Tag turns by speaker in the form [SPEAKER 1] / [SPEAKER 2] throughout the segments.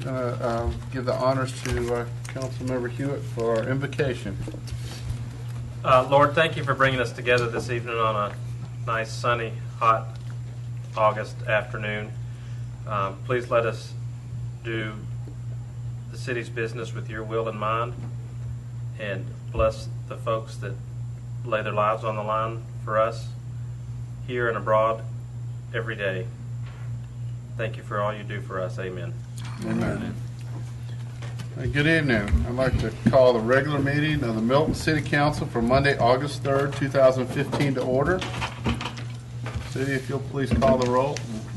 [SPEAKER 1] going to give the honors to Councilmember Hewitt for our invocation.
[SPEAKER 2] Lord, thank you for bringing us together this evening on a nice, sunny, hot August afternoon. Please let us do the city's business with your will in mind, and bless the folks that lay their lives on the line for us here and abroad every day. Thank you for all you do for us. Amen.
[SPEAKER 1] Amen. Good evening. I'd like to call the regular meeting of the Milton City Council for Monday, August 3rd, 2015 to order. City, if you'll please call the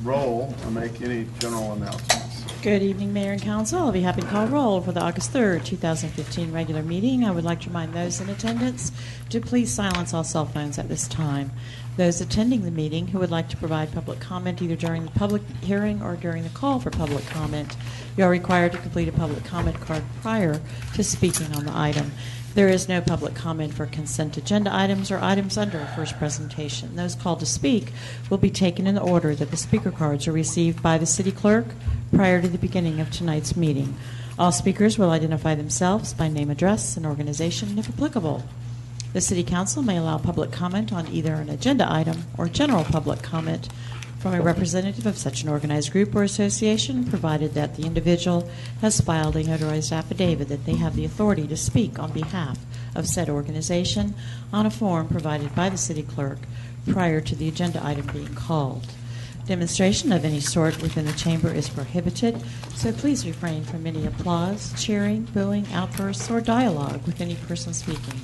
[SPEAKER 1] roll and make any general announcements.
[SPEAKER 3] Good evening, Mayor and Council. I'll be happy to call roll for the August 3rd, 2015 regular meeting. I would like to remind those in attendance to please silence all cell phones at this time. Those attending the meeting who would like to provide public comment either during the public hearing or during the call for public comment, you are required to complete a public comment card prior to speaking on the item. There is no public comment for consent agenda items or items under first presentation. Those called to speak will be taken in the order that the speaker cards are received by the city clerk prior to the beginning of tonight's meeting. All speakers will identify themselves by name, address, and organization if applicable. The City Council may allow public comment on either an agenda item or general public comment from a representative of such an organized group or association, provided that the individual has filed a notarized affidavit that they have the authority to speak on behalf of said organization on a form provided by the city clerk prior to the agenda item being called. Demonstration of any sort within the chamber is prohibited, so please refrain from any applause, cheering, booing, outbursts, or dialogue with any person speaking.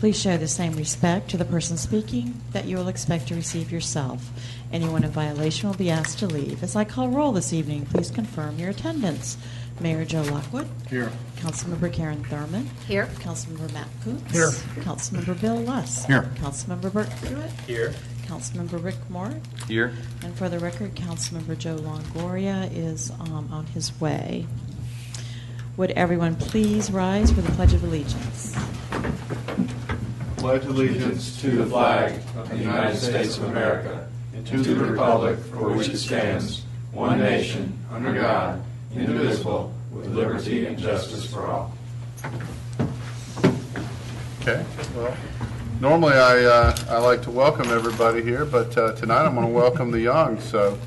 [SPEAKER 3] Please show the same respect to the person speaking that you will expect to receive yourself. Anyone in violation will be asked to leave. As I call roll this evening, please confirm your attendance. Mayor Joe Lockwood.
[SPEAKER 1] Here.
[SPEAKER 3] Councilmember Karen Thurman.
[SPEAKER 4] Here.
[SPEAKER 3] Councilmember Matt Coots.
[SPEAKER 1] Here.
[SPEAKER 3] Councilmember Bill Luss.
[SPEAKER 1] Here.
[SPEAKER 3] Councilmember Bert Hewitt.
[SPEAKER 2] Here.
[SPEAKER 3] Councilmember Rick Moore.
[SPEAKER 5] Here.
[SPEAKER 3] And for the record, Councilmember Joe Longoria is on his way. Would everyone please rise for the Pledge of Allegiance?
[SPEAKER 1] Pledge
[SPEAKER 6] allegiance to the flag of the United States of America and to the republic for which it stands, one nation, under God, indivisible, with liberty and justice for all.
[SPEAKER 1] Okay. Well, normally I like to welcome everybody here, but tonight I'm going to welcome the young. So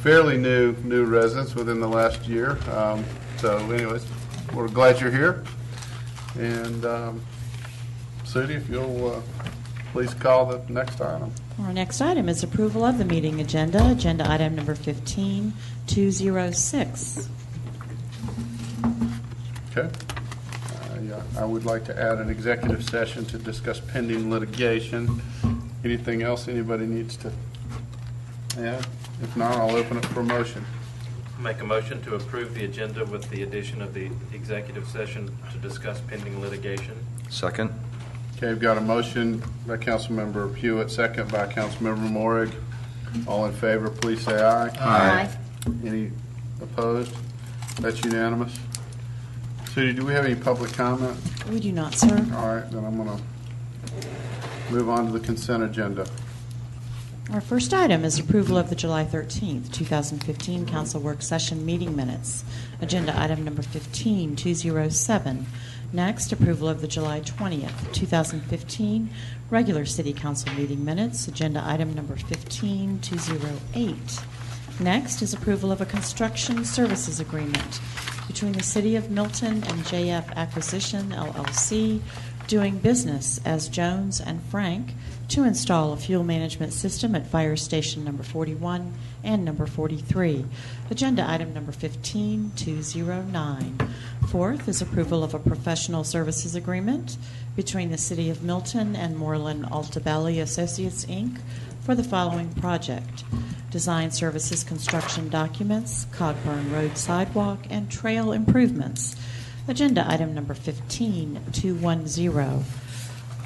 [SPEAKER 1] fairly new residents within the last year. So anyways, we're glad you're here. And City, if you'll please call the next item.
[SPEAKER 3] Our next item is approval of the meeting agenda. Agenda item number 15206.
[SPEAKER 1] Okay. I would like to add an executive session to discuss pending litigation. Anything else anybody needs to add? If not, I'll open it for a motion.
[SPEAKER 2] Make a motion to approve the agenda with the addition of the executive session to discuss pending litigation.
[SPEAKER 5] Second.
[SPEAKER 1] Okay, we've got a motion by Councilmember Hewitt, second by Councilmember Morrig. All in favor, please say aye.
[SPEAKER 4] Aye.
[SPEAKER 1] Any opposed? That's unanimous. Sudi, do we have any public comment?
[SPEAKER 3] We do not, sir.
[SPEAKER 1] All right, then I'm going to move on to the consent agenda.
[SPEAKER 3] Our first item is approval of the July 13th, 2015 Council Work Session meeting minutes. Agenda item number 15207. Next, approval of the July 20th, 2015 regular City Council meeting minutes. Agenda item number 15208. Next is approval of a construction services agreement between the City of Milton and JF Acquisition, LLC, doing business as Jones and Frank, to install a fuel management system at Fire Station number 41 and number 43. Agenda item number 15209. Fourth is approval of a professional services agreement between the City of Milton and Moreland Altabelli Associates, Inc. for the following project: design services, construction documents, Cogburn Road sidewalk, and trail improvements. Agenda item number 15210.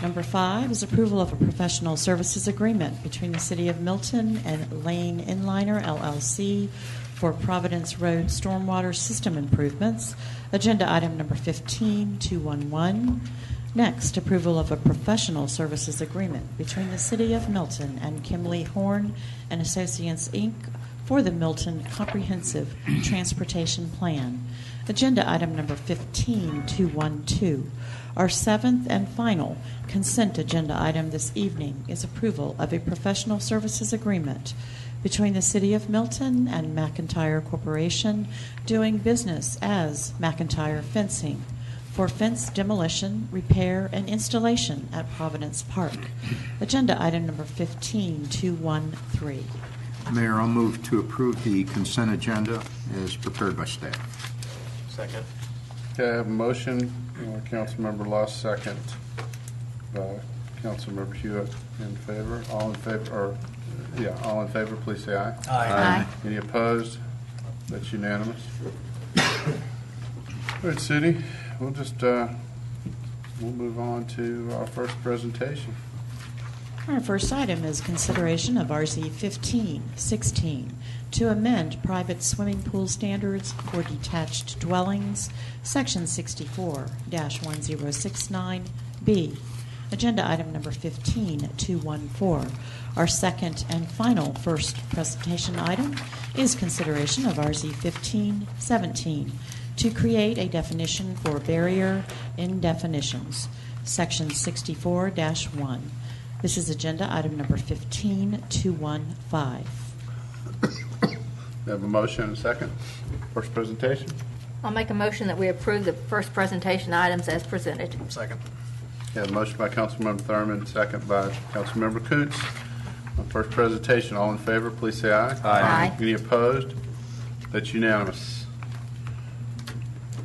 [SPEAKER 3] Number 5 is approval of a professional services agreement between the City of Milton and Lane Inliner, LLC, for Providence Road stormwater system improvements. Agenda item number 15211. Next, approval of a professional services agreement between the City of Milton and Kimley Horn and Associates, Inc. for the Milton Comprehensive Transportation Plan. Agenda item number 15212. Our seventh and final consent agenda item this evening is approval of a professional services agreement between the City of Milton and McIntyre Corporation doing business as McIntyre Fencing for fence demolition, repair, and installation at Providence Park. Agenda item number 15213.
[SPEAKER 4] Mayor, I'll move to approve the consent agenda as prepared by staff.
[SPEAKER 2] Second.
[SPEAKER 1] Okay, I have a motion, Councilmember Luss, second by Councilmember Hewitt. In favor? All in favor? All in favor, please say aye.
[SPEAKER 5] Aye.
[SPEAKER 1] Any opposed? That's unanimous. All right, City, we'll move on to our first presentation.
[SPEAKER 3] Our first item is consideration of RZ 1516 to amend private swimming pool standards for detached dwellings, Section 64-1069B. Agenda item number 15214. Our second and final first presentation item is consideration of RZ 1517 to create a definition for barrier in definitions, Section 64-1. This is agenda item number 15215.
[SPEAKER 1] We have a motion and a second. First presentation.
[SPEAKER 5] I'll make a motion that we approve the first presentation items as presented.
[SPEAKER 6] Second.
[SPEAKER 1] We have a motion by Councilmember Thurman, second by Councilmember Coots. On first presentation, all in favor, please say aye.
[SPEAKER 5] Aye.
[SPEAKER 1] Any opposed? That's unanimous.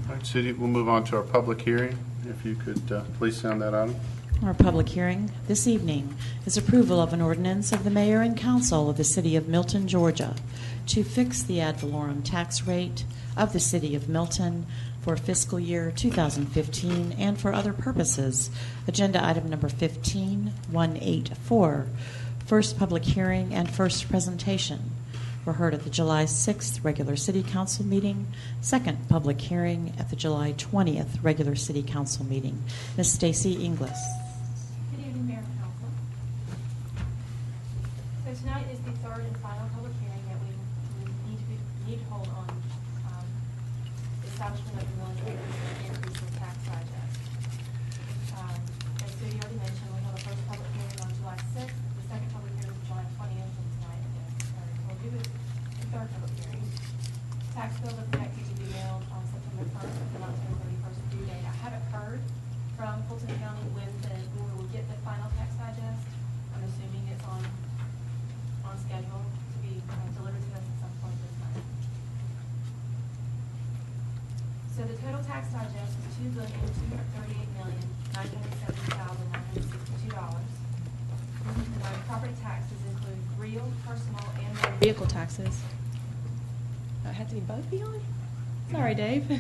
[SPEAKER 1] All right, City, we'll move on to our public hearing. If you could please sound that item.
[SPEAKER 3] Our public hearing this evening is approval of an ordinance of the Mayor and Council of the City of Milton, Georgia, to fix the ad valorem tax rate of the City of Milton for fiscal year 2015 and for other purposes. Agenda item number 15184. First public hearing and first presentation were heard at the July 6th regular City Council meeting. Second public hearing at the July 20th regular City Council meeting. Ms. Stacy Inglis.
[SPEAKER 7] Good evening, Mayor and Council. So tonight is the third and final public hearing that we need to hold on the establishment of the millage rate and increase in tax digest. As Judy already mentioned, we held a first public hearing on July 6th. The second public hearing was July 20th, and tonight, as I told you, is the third public hearing. Tax bill is expected to be mailed on September 1st with an October 31st due date. I haven't heard from Fulton County when we will get the final tax digest. I'm assuming it's on schedule to be delivered to us at some point this month. So the total tax digest is $2,238,970,962. The property taxes include real, personal, and motor vehicle taxes. Had to be both be on? Sorry, Dave.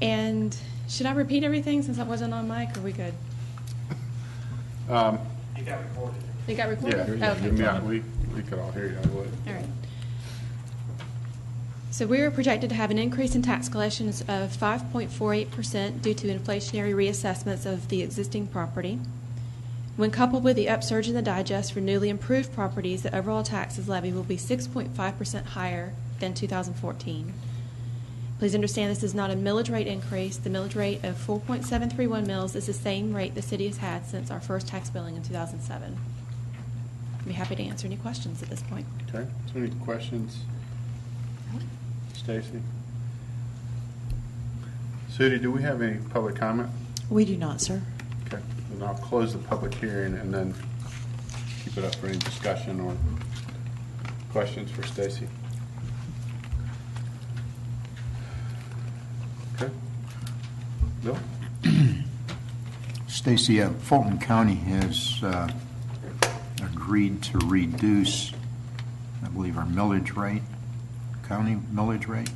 [SPEAKER 7] And should I repeat everything since I wasn't on mic, or are we good?
[SPEAKER 1] You
[SPEAKER 6] got recorded.
[SPEAKER 7] It got recorded?
[SPEAKER 1] Yeah,
[SPEAKER 7] Okay.
[SPEAKER 1] we could all hear you, I would.
[SPEAKER 7] All right. So we are projected to have an increase in tax collections of 5.48% due to inflationary reassessments of the existing property. When coupled with the upsurge in the digest for newly improved properties, the overall taxes levied will be 6.5% higher than 2014. Please understand this is not a millage rate increase. The millage rate of 4.731 mils is the same rate the city has had since our first tax billing in 2007. I'd be happy to answer any questions at this point.
[SPEAKER 1] Okay, so any questions? Stacy? Sudi, do we have any public comment?
[SPEAKER 3] We do not, sir.
[SPEAKER 1] Okay, then I'll close the public hearing and then keep it up for any discussion or questions for Stacy. Okay. Bill?
[SPEAKER 4] Stacy, Fulton County has agreed to reduce, I believe, our millage rate, county millage rate.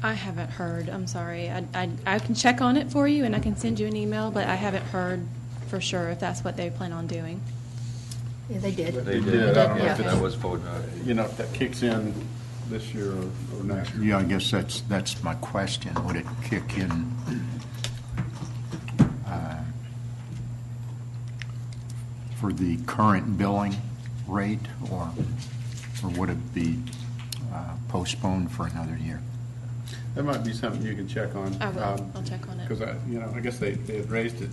[SPEAKER 7] I haven't heard. I'm sorry. I can check on it for you, and I can send you an email, but I haven't heard for sure if that's what they plan on doing.
[SPEAKER 5] Yeah, they did.
[SPEAKER 1] They did. I don't know if
[SPEAKER 5] Yeah.
[SPEAKER 1] that was voted. You know, if that kicks in this year or next year.
[SPEAKER 4] Yeah, I guess that's my question. Would it kick in for the current billing rate, or would it be postponed for another year?
[SPEAKER 1] That might be something you can check on.
[SPEAKER 8] I will. I'll check on it.
[SPEAKER 1] Because I guess they had raised it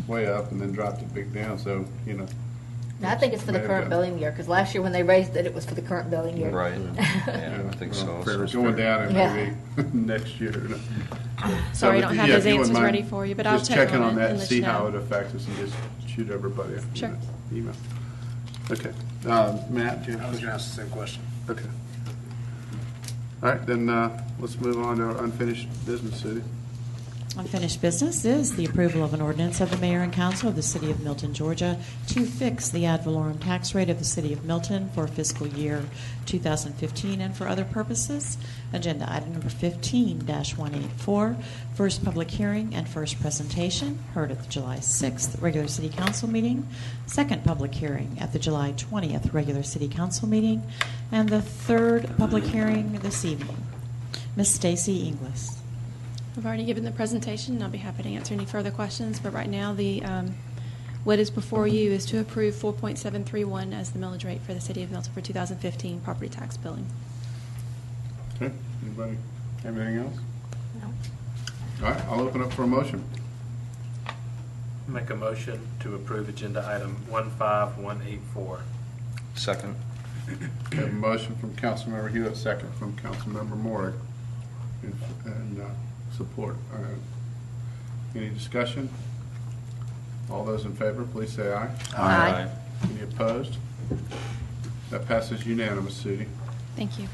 [SPEAKER 1] way up and then dropped it big down, so,
[SPEAKER 5] And I think it's for the current billing year, because last year when they raised it, it was for the current billing year.
[SPEAKER 6] Right. Yeah, I think so.
[SPEAKER 1] If it was going down, it
[SPEAKER 5] Yeah.
[SPEAKER 1] may be next year.
[SPEAKER 8] Sorry, I
[SPEAKER 1] So,
[SPEAKER 8] don't
[SPEAKER 1] but,
[SPEAKER 8] have
[SPEAKER 1] yeah,
[SPEAKER 8] those
[SPEAKER 1] if you wouldn't
[SPEAKER 8] answers
[SPEAKER 1] mind
[SPEAKER 8] ready for you, but I'll
[SPEAKER 1] just
[SPEAKER 8] check
[SPEAKER 1] checking
[SPEAKER 8] on
[SPEAKER 1] on
[SPEAKER 8] it
[SPEAKER 1] that
[SPEAKER 8] and
[SPEAKER 1] and
[SPEAKER 8] let
[SPEAKER 1] see
[SPEAKER 8] you
[SPEAKER 1] how
[SPEAKER 8] know.
[SPEAKER 1] it affects us and just shoot everybody
[SPEAKER 8] Sure.
[SPEAKER 1] an email. Okay. Matt, do you have
[SPEAKER 9] I was going to ask the same question.
[SPEAKER 1] Okay. All right, then let's move on to our unfinished business, City.
[SPEAKER 3] Unfinished business is the approval of an ordinance of the Mayor and Council of the City of Milton, Georgia, to fix the ad valorem tax rate of the City of Milton for fiscal year 2015 and for other purposes. Agenda item number 15-184, first public hearing and first presentation, heard at the July 6th regular City Council meeting, second public hearing at the July 20th regular City Council meeting, and the third public hearing this evening. Ms. Stacy Inglis.
[SPEAKER 8] I've already given the presentation, and I'll be happy to answer any further questions. But right now, what is before you is to approve 4.731 as the millage rate for the City of Milton for 2015 property tax billing.
[SPEAKER 1] Okay, anybody have anything else?
[SPEAKER 5] No.
[SPEAKER 1] All right, I'll open up for a motion.
[SPEAKER 2] Make a motion to approve agenda item 15184.
[SPEAKER 6] Second.
[SPEAKER 1] We have a motion from Councilmember Hewitt, second from Councilmember Morrick, and support. Any discussion? All those in favor, please say aye.
[SPEAKER 5] Aye.
[SPEAKER 1] Any opposed? That passes unanimous, City.
[SPEAKER 8] Thank you.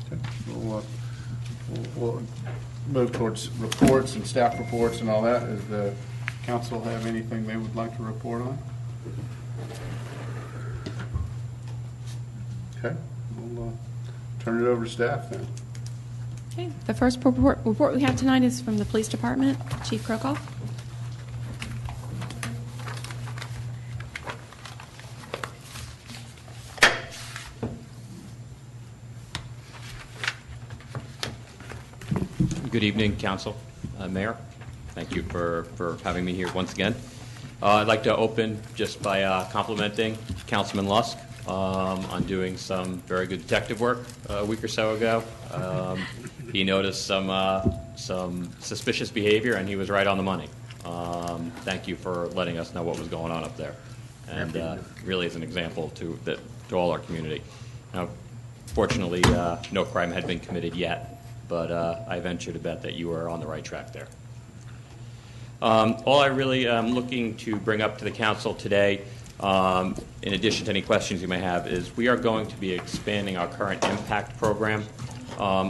[SPEAKER 1] Okay. We'll move towards reports and staff reports and all that. Does the council have anything they would like to report on? Okay, we'll turn it over to staff then.
[SPEAKER 8] Okay. The first report we have tonight is from the Police Department, Chief Krokoff.
[SPEAKER 10] Good evening, Council, Mayor. Thank you for having me here once again. I'd like to open just by complimenting Councilman Lusk on doing some very good detective work a week or so ago. He noticed some suspicious behavior, and he was right on the money. Thank you for letting us know what was going on up there, and really is an example to all our community. Now, fortunately, no crime had been committed yet, but I venture to bet that you are on the right track there. All I really am looking to bring up to the council today, in addition to any questions you may have, is we are going to be expanding our current impact program.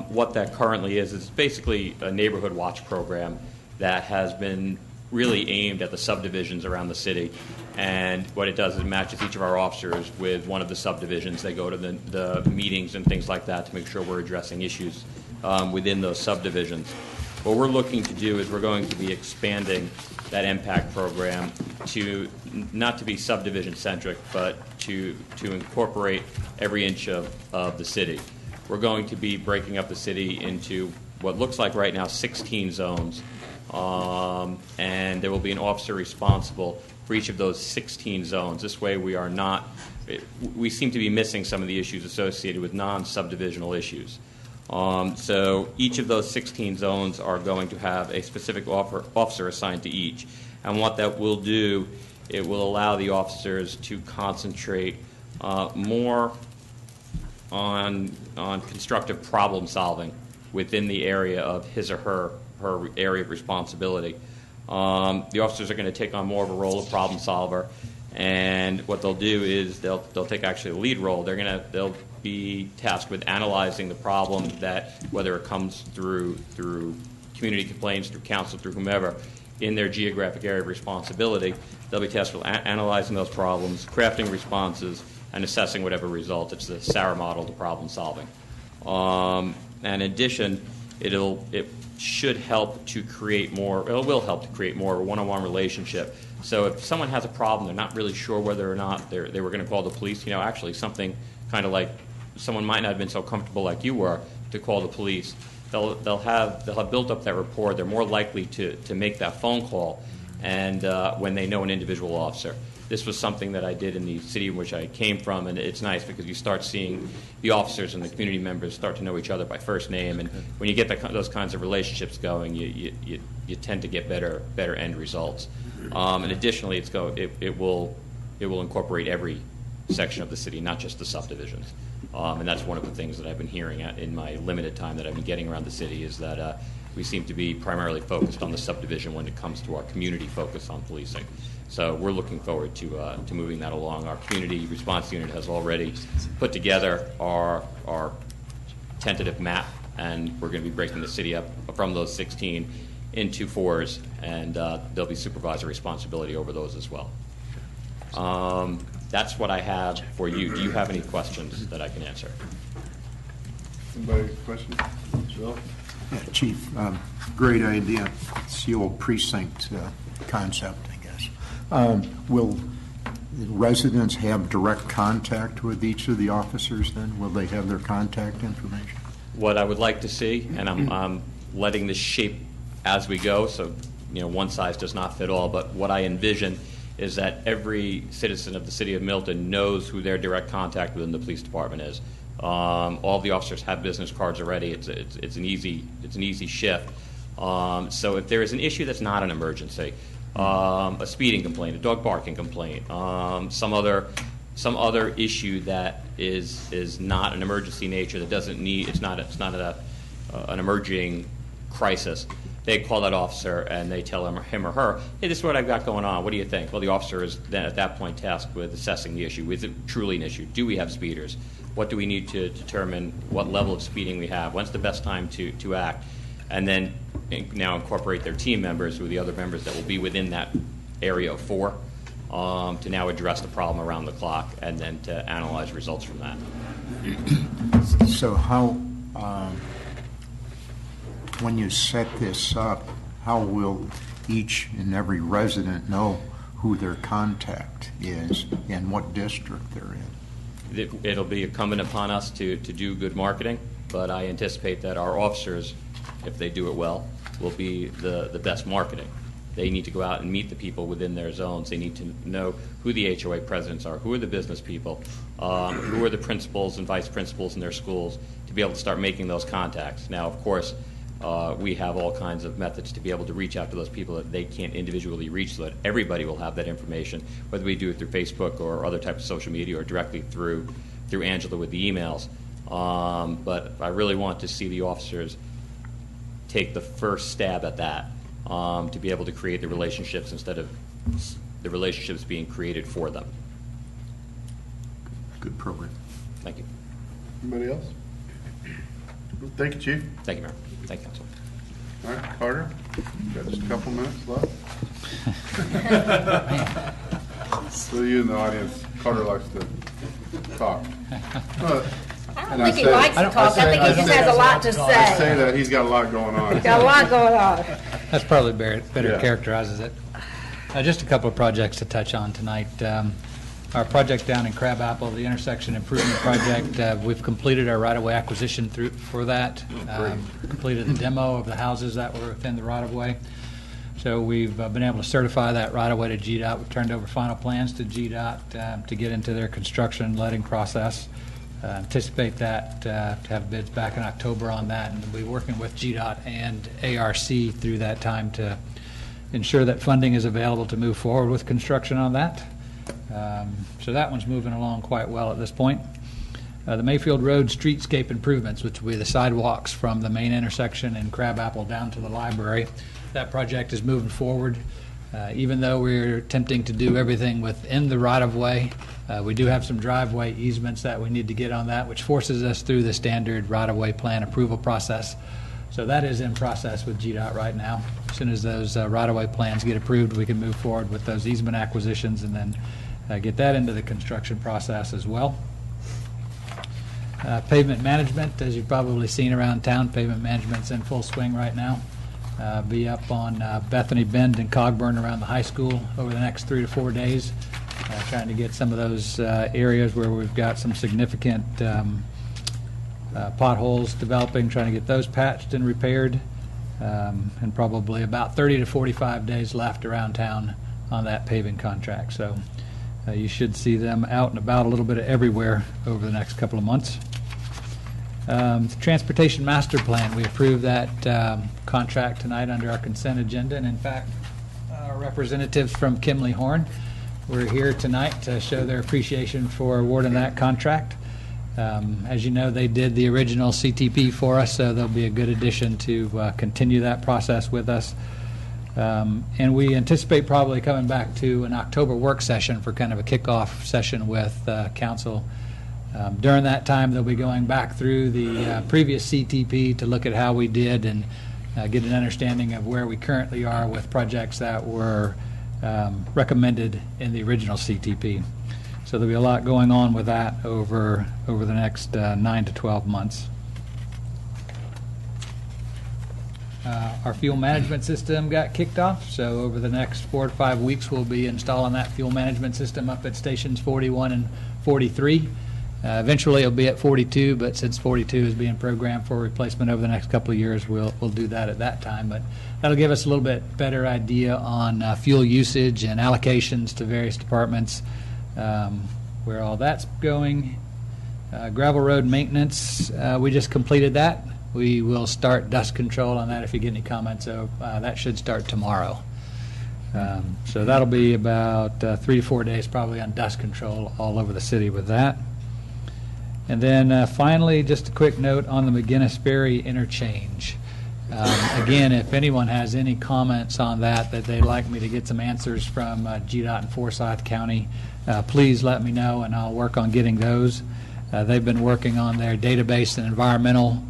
[SPEAKER 10] What that currently is basically a neighborhood watch program that has been really aimed at the subdivisions around the city. And what it does is it matches each of our officers with one of the subdivisions. They go to the meetings and things like that to make sure we're addressing issues within those subdivisions. What we're looking to do is we're going to be expanding that impact program to not to be subdivision-centric, but to incorporate every inch of the city. We're going to be breaking up the city into what looks like right now 16 zones, and there will be an officer responsible for each of those 16 zones. This way we seem to be missing some of the issues associated with non-subdivisional issues. So each of those 16 zones are going to have a specific officer assigned to each. And what that will do, it will allow the officers to concentrate more on constructive problem solving within the area of his or her area of responsibility. The officers are going to take on more of a role of problem solver, and what they'll do is they'll take actually the lead role. They'll be tasked with analyzing the problem, that whether it comes through community complaints, through council, through whomever, in their geographic area of responsibility. They'll be tasked with analyzing those problems, crafting responses, and assessing whatever results. It's the SARA model to problem solving. And in addition, it should help to create more, it will help to create more of a one-on-one relationship. So if someone has a problem, they're not really sure whether or not they were going to call the police, actually something kind of like someone might not have been so comfortable like you were to call the police. they'll have built up that rapport. They're more likely to make that phone call, and when they know an individual officer. This was something that I did in the city in which I came from, and it's nice because you start seeing the officers and the community members start to know each other by first name, and when you get those kinds of relationships going, you tend to get better end results. And additionally, it will incorporate every section of the city, not just the subdivisions. And that's one of the things that I've been hearing in my limited time that I've been getting around the city is that we seem to be primarily focused on the subdivision when it comes to our community focus on policing. So we're looking forward to moving that along. Our community response unit has already put together our tentative map, and we're going to be breaking the city up from those 16 into 4s, and there'll be supervisor responsibility over those as well. That's what I have for you. Do you have any questions that I can answer?
[SPEAKER 1] Anybody questions? Bill?
[SPEAKER 4] Yeah, Chief, great idea. It's the old precinct concept, I guess. Will residents have direct contact with each of the officers then? Will they have their contact information?
[SPEAKER 10] What I would like to see, and I'm letting this shape as we go, so one size does not fit all, but what I envision is that every citizen of the city of Milton knows who their direct contact within the police department is. All the officers have business cards already. It's an easy shift. So if there is an issue that's not an emergency, a speeding complaint, a dog barking complaint, some other issue that is not an emergency nature, that doesn't need, it's not an emerging crisis, they call that officer and they tell him or her, hey, this is what I've got going on. What do you think? Well, the officer is then at that point tasked with assessing the issue. Is it truly an issue? Do we have speeders? What do we need to determine what level of speeding we have? When's the best time to act? And then now incorporate their team members with the other members that will be within that area of 4 to now address the problem around the clock and then to analyze results from that.
[SPEAKER 4] So how, when you set this up, how will each and every resident know who their contact is and what district they're in?
[SPEAKER 10] It'll be incumbent upon us to do good marketing, but I anticipate that our officers, if they do it well, will be the best marketing. They need to go out and meet the people within their zones. They need to know who the HOA presidents are, who are the business people, who are the principals and vice principals in their schools, to be able to start making those contacts. Now, of course, we have all kinds of methods to be able to reach out to those people that they can't individually reach, so that everybody will have that information, whether we do it through Facebook or other types of social media or directly through Angela with the emails. But I really want to see the officers take the first stab at that, to be able to create the relationships instead of the relationships being created for them.
[SPEAKER 4] Good program.
[SPEAKER 10] Thank you.
[SPEAKER 1] Anybody else? Thank you, Chief.
[SPEAKER 10] Thank you, Mayor. Thank you, Council.
[SPEAKER 1] All right, Carter, you've got just a couple minutes left. So you in the audience, Carter likes to talk.
[SPEAKER 5] I don't think he likes to talk. I think he just has a lot to
[SPEAKER 1] I say
[SPEAKER 5] say.
[SPEAKER 1] that he's got a lot going on.
[SPEAKER 5] He's got a lot going on.
[SPEAKER 9] That's probably better
[SPEAKER 1] Yeah.
[SPEAKER 9] characterizes it. Just a couple of projects to touch on tonight. Our project down in Crabapple, the intersection improvement project, we've completed our right-of-way acquisition for that. Completed the demo of the houses that were within the right-of-way. So we've been able to certify that right-of-way to GDOT. We've turned over final plans to GDOT to get into their construction and letting process. Anticipate that to have bids back in October on that, and we'll be working with GDOT and ARC through that time to ensure that funding is available to move forward with construction on that. So that one's moving along quite well at this point. The Mayfield Road streetscape improvements, which will be the sidewalks from the main intersection in Crabapple down to the library. That project is moving forward. Even though we're attempting to do everything within the right-of-way, we do have some driveway easements that we need to get on that, which forces us through the standard right-of-way plan approval process. So that is in process with GDOT right now. As soon as those right-of-way plans get approved, we can move forward with those easement acquisitions and then get that into the construction process as well. Pavement management, as you've probably seen around town, pavement management's in full swing right now. Be up on Bethany Bend and Cogburn around the high school over the next 3 to 4 days, trying to get some of those areas where we've got some significant potholes developing, trying to get those patched and repaired, and probably about 30 to 45 days left around town on that paving contract. So you should see them out and about a little bit everywhere over the next couple of months. The Transportation Master Plan, we approved that contract tonight under our consent agenda, and in fact, our representatives from Kimley Horn were here tonight to show their appreciation for awarding that contract. As you know, they did the original CTP for us, so they'll be a good addition to continue that process with us. And we anticipate probably coming back to an October work session for kind of a kickoff session with council. During that time, they'll be going back through the previous CTP to look at how we did and get an understanding of where we currently are with projects that were recommended in the original CTP. So there'll be a lot going on with that over the next 9 to 12 months. Our fuel management system got kicked off, so over the next 4 to 5 weeks we'll be installing that fuel management system up at stations 41 and 43. Eventually it'll be at 42, but since 42 is being programmed for replacement over the next couple of years, we'll do that at that time. But that'll give us a little bit better idea on fuel usage and allocations to various departments, where all that's going. Gravel road maintenance, we just completed that. We will start dust control on that if you get any comments. So that should start tomorrow. So that'll be about 3 to 4 days probably on dust control all over the city with that. And then finally, just a quick note on the McGinnis Ferry interchange. Again, if anyone has any comments on that they'd like me to get some answers from GDOT and Forsyth County, please let me know and I'll work on getting those. They've been working on their database and environmental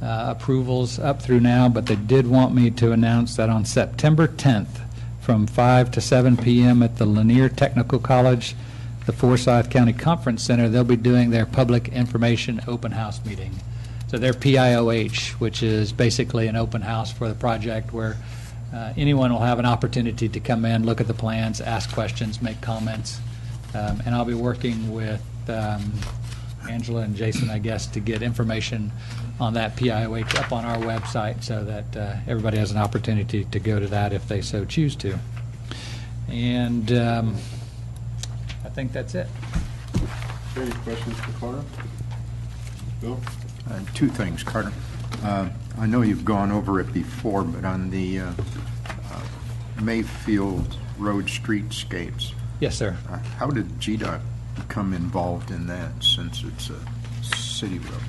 [SPEAKER 9] approvals up through now, but they did want me to announce that on September 10th from 5 to 7 p.m. at the Lanier Technical College, the Forsyth County Conference Center, they'll be doing their public information open house meeting. So their PIOH, which is basically an open house for the project where anyone will have an opportunity to come in, look at the plans, ask questions, make comments. And I'll be working with Angela and Jason, I guess, to get information on that PIOH up on our website so that everybody has an opportunity to go to that if they so choose to. And I think that's it.
[SPEAKER 1] Any questions for Carter? Bill?
[SPEAKER 4] 2 things, Carter. I know you've gone over it before, but on the Mayfield Road streetscapes.
[SPEAKER 9] Yes, sir.
[SPEAKER 4] How did GDOT become involved in that since it's a city road?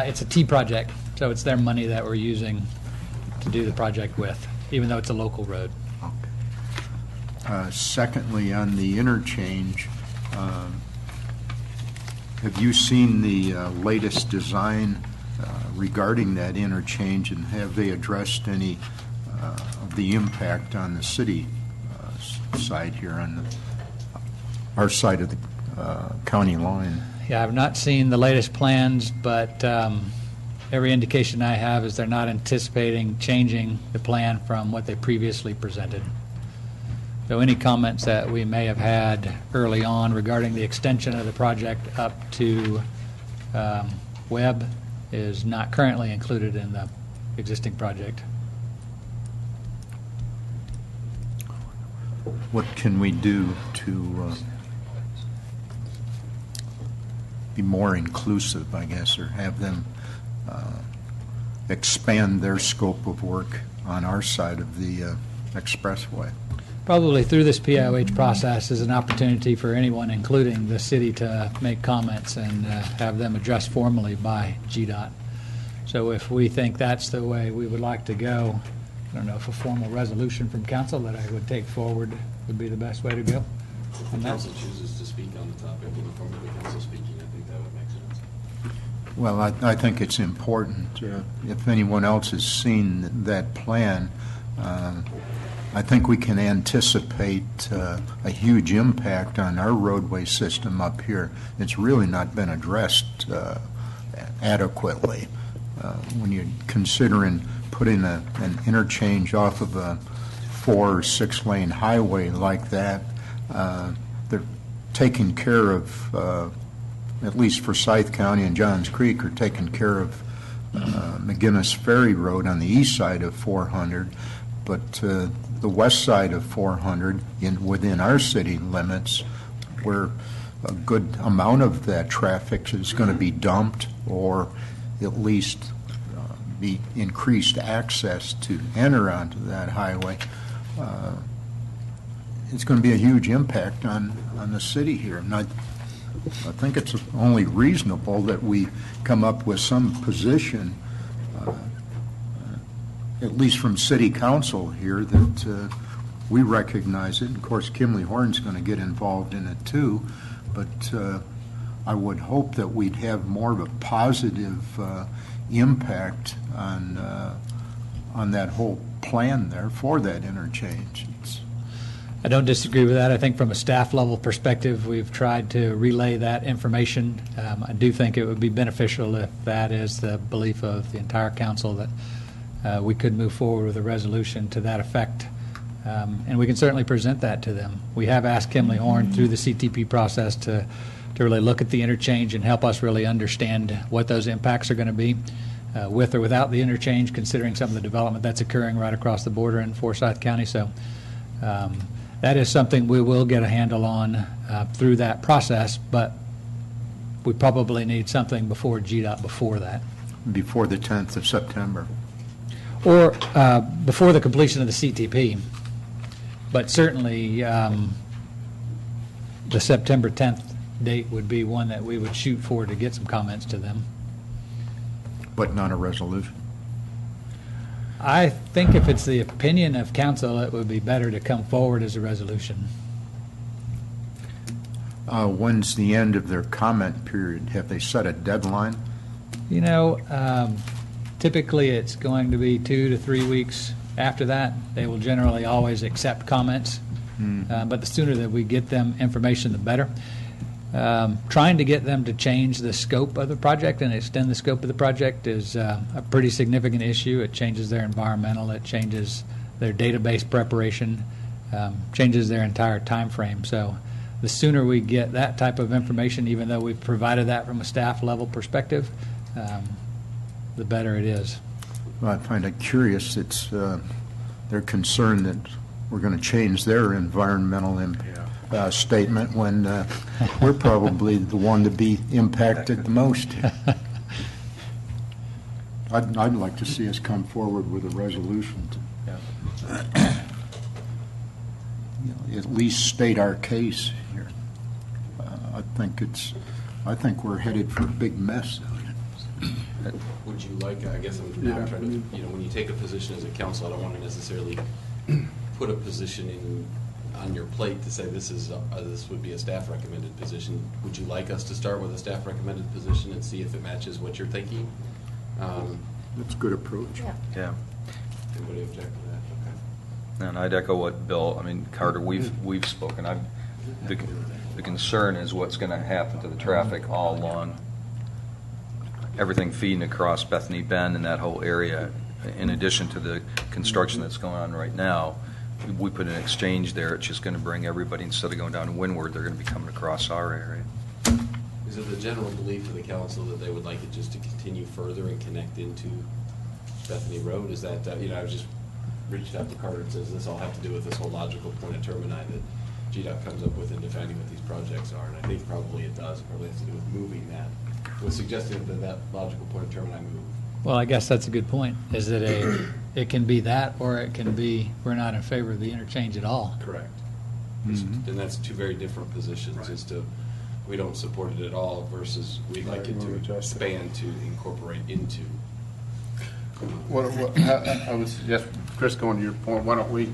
[SPEAKER 9] It's a T project, so it's their money that we're using to do the project with, even though it's a local road.
[SPEAKER 4] Okay. Secondly, on the interchange, have you seen the latest design regarding that interchange, and have they addressed any of the impact on the city side here on our side of the county line?
[SPEAKER 9] Yeah, I've not seen the latest plans, but every indication I have is they're not anticipating changing the plan from what they previously presented. So any comments that we may have had early on regarding the extension of the project up to Webb is not currently included in the existing project.
[SPEAKER 4] What can we do to be more inclusive, I guess, or have them expand their scope of work on our side of the expressway?
[SPEAKER 9] Probably through this PIOH process is an opportunity for anyone, including the city, to make comments and have them addressed formally by GDOT. So if we think that's the way we would like to go, I don't know if a formal resolution from council that I would take forward would be the best way to go.
[SPEAKER 6] If the council chooses to speak on the topic in the form of the council speaking, I think that would make sense.
[SPEAKER 4] Well, I think it's important. If anyone else has seen that plan, I think we can anticipate a huge impact on our roadway system up here. It's really not been addressed adequately. When you're considering putting an interchange off of a 4 or 6 lane highway like that, they're taking care of at least Forsyth County and Johns Creek, are taking care of McGinnis Ferry Road on the east side of 400, but the west side of 400, within our city limits, where a good amount of that traffic is going to be dumped, or at least be increased access to enter onto that highway, it's going to be a huge impact on the city here. And I think it's only reasonable that we come up with some position, at least from City Council here, that we recognize it. Of course, Kimley Horn's going to get involved in it too, but I would hope that we'd have more of a positive impact on that whole plan there for that interchange.
[SPEAKER 9] I don't disagree with that. I think from a staff level perspective, we've tried to relay that information. I do think it would be beneficial if that is the belief of the entire council, that we could move forward with a resolution to that effect. And we can certainly present that to them. We have asked Kimley Horn through the CTP process to really look at the interchange and help us really understand what those impacts are going to be, with or without the interchange, considering some of the development that's occurring right across the border in Forsyth County. So that is something we will get a handle on through that process, but we probably need something before GDOT before that.
[SPEAKER 4] Before the 10th of September.
[SPEAKER 9] Or before the completion of the CTP. But certainly the September 10th date would be one that we would shoot for to get some comments to them.
[SPEAKER 4] But not a resolution.
[SPEAKER 9] I think if it's the opinion of council, it would be better to come forward as a resolution.
[SPEAKER 4] When's the end of their comment period? Have they set a deadline?
[SPEAKER 9] You know, typically it's going to be 2 to 3 weeks after that. They will generally always accept comments, but the sooner that we get them information, the better. Trying to get them to change the scope of the project and extend the scope of the project is a pretty significant issue. It changes their environmental, it changes their database preparation, changes their entire time frame. So the sooner we get that type of information, even though we've provided that from a staff level perspective, the better it is.
[SPEAKER 4] Well, I find it curious. It's they're concerned that we're going to change their environmental statement when we're probably the one to be impacted the most. I'd like to see us come forward with a resolution to at least state our case here. I think we're headed for a big mess.
[SPEAKER 6] Would you like, I guess I'm now trying to, when you take a position as a council, I don't want to necessarily put a position on your plate to say this would be a staff recommended position. Would you like us to start with a staff recommended position and see if it matches what you're thinking?
[SPEAKER 4] That's a good approach.
[SPEAKER 11] Yeah.
[SPEAKER 6] Anybody object to that? Okay.
[SPEAKER 11] And I'd echo what Carter, we've spoken. The concern is what's going to happen to the traffic all along, everything feeding across Bethany Bend and that whole area. In addition to the construction that's going on right now, we put an exchange there. It's just going to bring everybody, instead of going down to Windward, they're going to be coming across our area.
[SPEAKER 6] Is it the general belief of the council that they would like it just to continue further and connect into Bethany Road? Is that, I was just reached out to Carter and says, does this all have to do with this whole logical point of termini that GDOT comes up with in defining what these projects are? And I think probably it does. It probably has to do with moving that. Was suggesting that logical point of termini move.
[SPEAKER 9] Well, I guess that's a good point. Is that it can be that, or it can be we're not in favor of the interchange at all.
[SPEAKER 6] Correct. And that's two very different positions. Right. As to we don't support it at all versus we'd like it to expand to incorporate into.
[SPEAKER 1] I would suggest, Chris, going to your point, why don't we,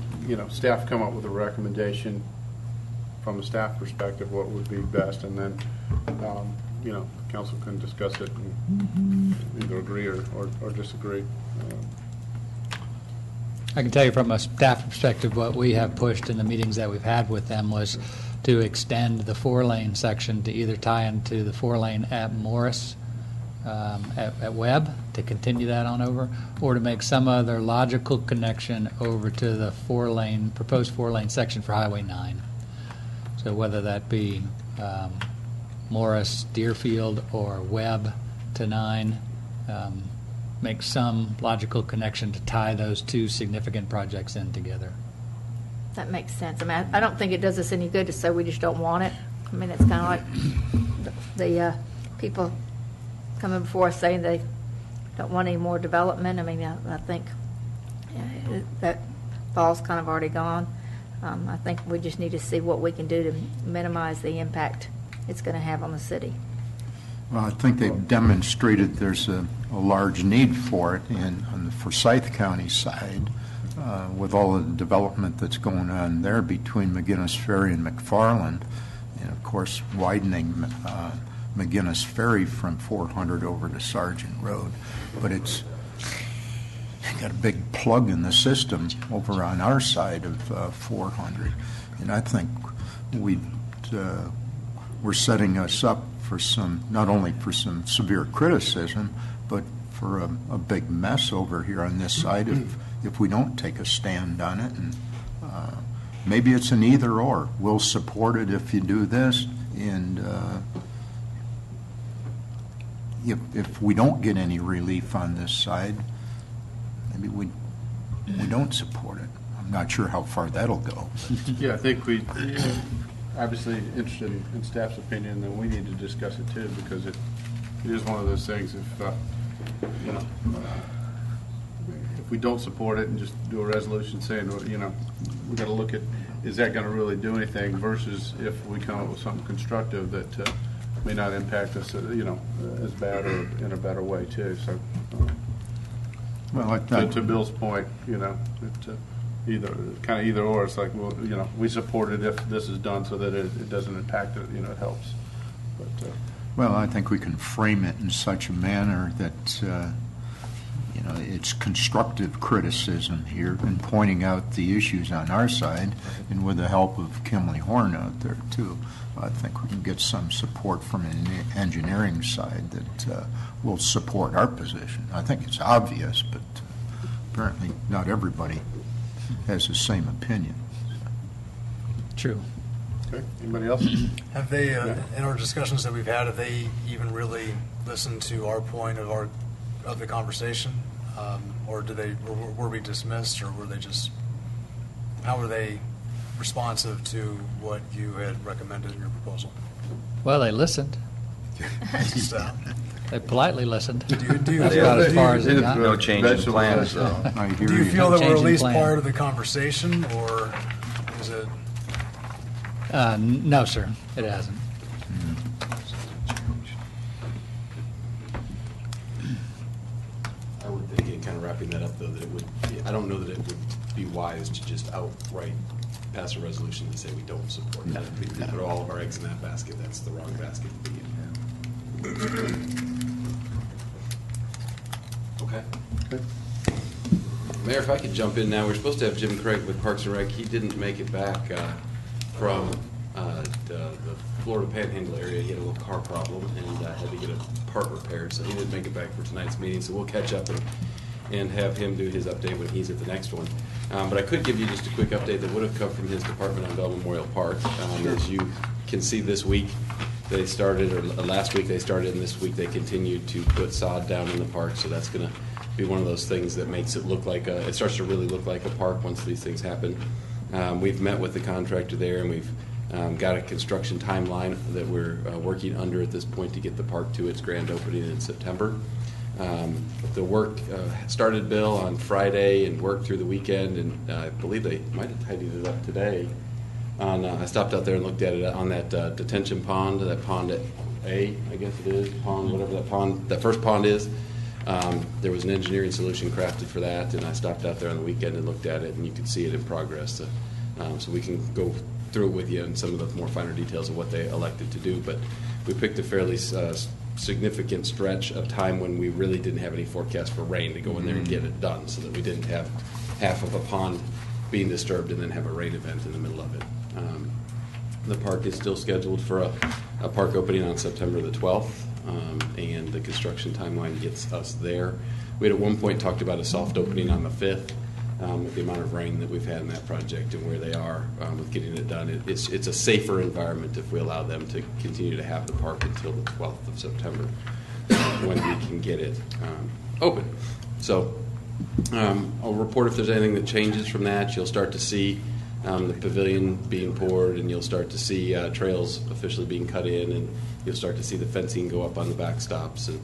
[SPEAKER 1] staff come up with a recommendation from a staff perspective, what would be best, and then, council can discuss it and either agree or disagree.
[SPEAKER 9] I can tell you from a staff perspective, what we have pushed in the meetings that we've had with them was to extend the 4-lane section to either tie into the 4-lane at Morris, at Webb, to continue that on over, or to make some other logical connection over to the proposed 4-lane section for Highway 9. So whether that be Morris, Deerfield, or Webb to 9. Make some logical connection to tie those two significant projects in together.
[SPEAKER 5] That makes sense. I mean, I don't think it does us any good to say we just don't want it. I mean, it's kind of like the people coming before us saying they don't want any more development. I mean, I think that fall's kind of already gone. I think we just need to see what we can do to minimize the impact it's going to have on the city.
[SPEAKER 4] Well, I think they've demonstrated there's a large need for it on the Forsyth County side, with all of the development that's going on there between McGinnis Ferry and McFarland, and of course widening McGinnis Ferry from 400 over to Sargent Road. But it's got a big plug in the system over on our side of 400, and I think we're setting us up for some, not only for some severe criticism, but for a big mess over here on this side if we don't take a stand on it. And maybe it's an either or. We'll support it if you do this, and if we don't get any relief on this side, maybe we don't support it. I'm not sure how far that'll go.
[SPEAKER 1] Yeah, I think we obviously interested in staff's opinion, then we need to discuss it too, because it is one of those things. If if we don't support it and just do a resolution saying, we got to look at, is that going to really do anything, versus if we come up with something constructive that may not impact us, as bad or in a better way too. So,
[SPEAKER 4] Well,
[SPEAKER 1] to Bill's point, either or. It's like, well, we support it if this is done so that it doesn't impact it. It helps. But
[SPEAKER 4] well, I think we can frame it in such a manner that it's constructive criticism here and pointing out the issues on our side, and with the help of Kimley Horn out there too, I think we can get some support from an engineering side that will support our position. I think it's obvious, but apparently not everybody has the same opinion.
[SPEAKER 9] True.
[SPEAKER 1] okay, anybody else?
[SPEAKER 12] Have they, in our discussions that we've had, have they even really listened to our point of the conversation, or were we dismissed, or were they just? How were they responsive to what you had recommended in your proposal?
[SPEAKER 9] Well, they listened.
[SPEAKER 12] Just,
[SPEAKER 9] They politely listened.
[SPEAKER 12] do you
[SPEAKER 9] That's
[SPEAKER 12] feel
[SPEAKER 9] about
[SPEAKER 12] that
[SPEAKER 9] as far as it got.
[SPEAKER 11] No change in plans, though.
[SPEAKER 4] I hear
[SPEAKER 12] Do you feel that we're at
[SPEAKER 9] Changing
[SPEAKER 12] least
[SPEAKER 9] plan.
[SPEAKER 12] part of the conversation, or is it?
[SPEAKER 9] No, sir, it hasn't.
[SPEAKER 13] I would think, kind of wrapping that up, though, that it would, I don't know that it would be wise to just outright pass a resolution to say we don't support that. If we put all of our eggs in that basket, that's the wrong basket to be in. Okay. Mayor, if I could jump in now, we're supposed to have Jim Craig with Parks and Rec. He didn't make it back from the Florida Panhandle area. He had a little car problem and had to get a part repaired, so he didn't make it back for tonight's meeting. So we'll catch up and have him do his update when he's at the next one. But I could give you just a quick update that would have come from his department on Bell Memorial Park. As you can see, this week they started, or last week they started, and this week they continued to put sod down in the park. So that's going to be one of those things that makes it look like it starts to really look like a park once these things happen. We've met with the contractor there, and we've got a construction timeline that we're working under at this point to get the park to its grand opening in September. The work started, Bill, on Friday and worked through the weekend, and I believe they might have tidied it up today. I stopped out there and looked at it on that detention pond, that pond at A, I guess it is, pond, whatever that first pond is. There was an engineering solution crafted for that, and I stopped out there on the weekend and looked at it, and you could see it in progress. So we can go through it with you and some of the more finer details of what they elected to do. But we picked a fairly significant stretch of time when we really didn't have any forecast for rain to go in there and get it done, so that we didn't have half of a pond being disturbed and then have a rain event in the middle of it. The park is still scheduled for a park opening on September the 12th, and the construction timeline gets us there. We had at one point talked about a soft opening on the 5th. with the amount of rain that we've had in that project and where they are with getting it done. It's a safer environment if we allow them to continue to have the park until the 12th of September when we can get it open. So I'll report if there's anything that changes from that. You'll start to see the pavilion being poured, and you'll start to see trails officially being cut in, and you'll start to see the fencing go up on the backstops. And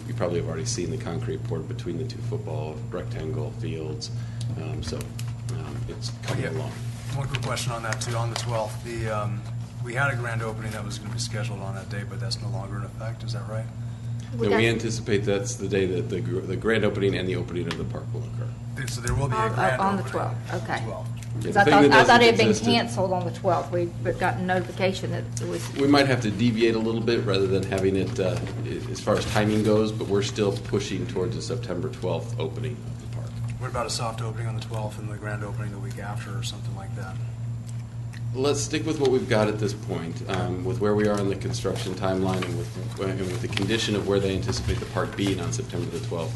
[SPEAKER 13] you probably have already seen the concrete poured between the 2 football rectangle fields. So it's coming along.
[SPEAKER 12] One quick question on that too. On the 12th, we had a grand opening that was going to be scheduled on that day, but that's no longer in effect. Is that right?
[SPEAKER 13] And we anticipate that's the day that the grand opening and the opening of the park will occur.
[SPEAKER 12] So there will be a grand
[SPEAKER 5] on the
[SPEAKER 12] opening
[SPEAKER 5] 12th. Okay.
[SPEAKER 12] 12th.
[SPEAKER 13] Yeah,
[SPEAKER 5] 'Cause I
[SPEAKER 13] the thing that
[SPEAKER 5] thought it had
[SPEAKER 13] doesn't
[SPEAKER 5] been
[SPEAKER 13] exist is-
[SPEAKER 5] canceled on the 12th. We've gotten notification that it was.
[SPEAKER 13] We might have to deviate a little bit rather than having it as far as timing goes, but we're still pushing towards the September 12th opening of the park.
[SPEAKER 12] What about a soft opening on the 12th and the grand opening the week after or something like that?
[SPEAKER 13] Let's stick with what we've got at this point, with where we are in the construction timeline and with the condition of where they anticipate the park being on September the 12th.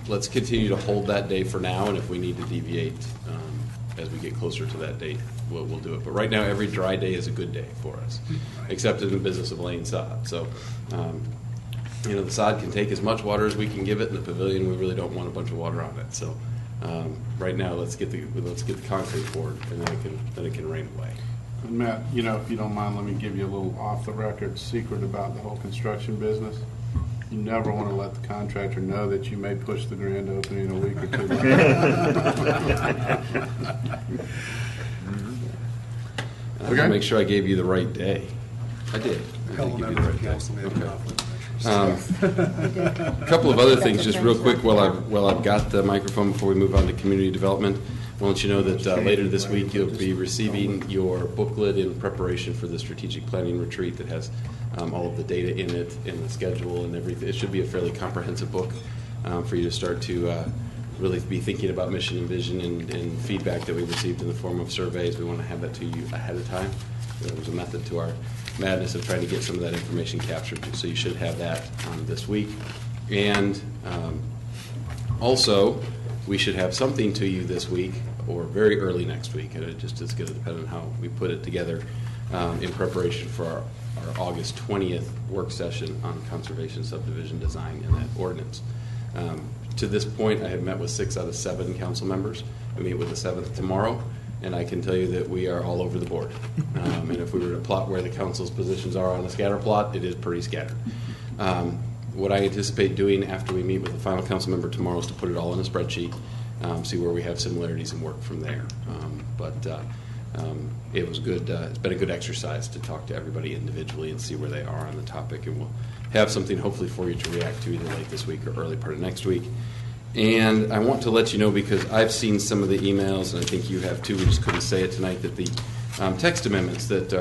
[SPEAKER 13] Let's continue to hold that day for now, and if we need to deviate as we get closer to that date, we'll do it. But right now, every dry day is a good day for us, except in the business of laying sod. So, the sod can take as much water as we can give it. In the pavilion, we really don't want a bunch of water on it. So, right now, let's get the concrete poured, and then it can rain away.
[SPEAKER 1] And Matt, if you don't mind, let me give you a little off-the-record secret about the whole construction business. You never want to let the contractor know that you may push the grand opening a week or 2 later.
[SPEAKER 13] Okay. Make sure I gave you the right day. I did.
[SPEAKER 12] A couple of members of council may have
[SPEAKER 13] Okay.
[SPEAKER 12] conflict of interest.
[SPEAKER 13] A couple of other things, just real quick, while I've got the microphone before we move on to community development. I want you to know that later this week you'll be receiving your booklet in preparation for the strategic planning retreat that has all of the data in it and the schedule and everything. It should be a fairly comprehensive book for you to start to really be thinking about mission and vision and feedback that we received in the form of surveys. We want to have that to you ahead of time. There was a method to our madness of trying to get some of that information captured, so you should have that this week. And also, we should have something to you this week or very early next week, and it just is going to depend on how we put it together in preparation for our August 20th work session on conservation subdivision design and that ordinance. To this point, I have met with 6 out of 7 council members. I meet with the 7th tomorrow, and I can tell you that we are all over the board. And if we were to plot where the council's positions are on a scatter plot, it is pretty scattered. What I anticipate doing after we meet with the final council member tomorrow is to put it all in a spreadsheet, see where we have similarities and work from there. It was good. It's been a good exercise to talk to everybody individually and see where they are on the topic, and we'll have something hopefully for you to react to either late this week or early part of next week. And I want to let you know, because I've seen some of the emails, and I think you have too, we just couldn't say it tonight, that the text amendments that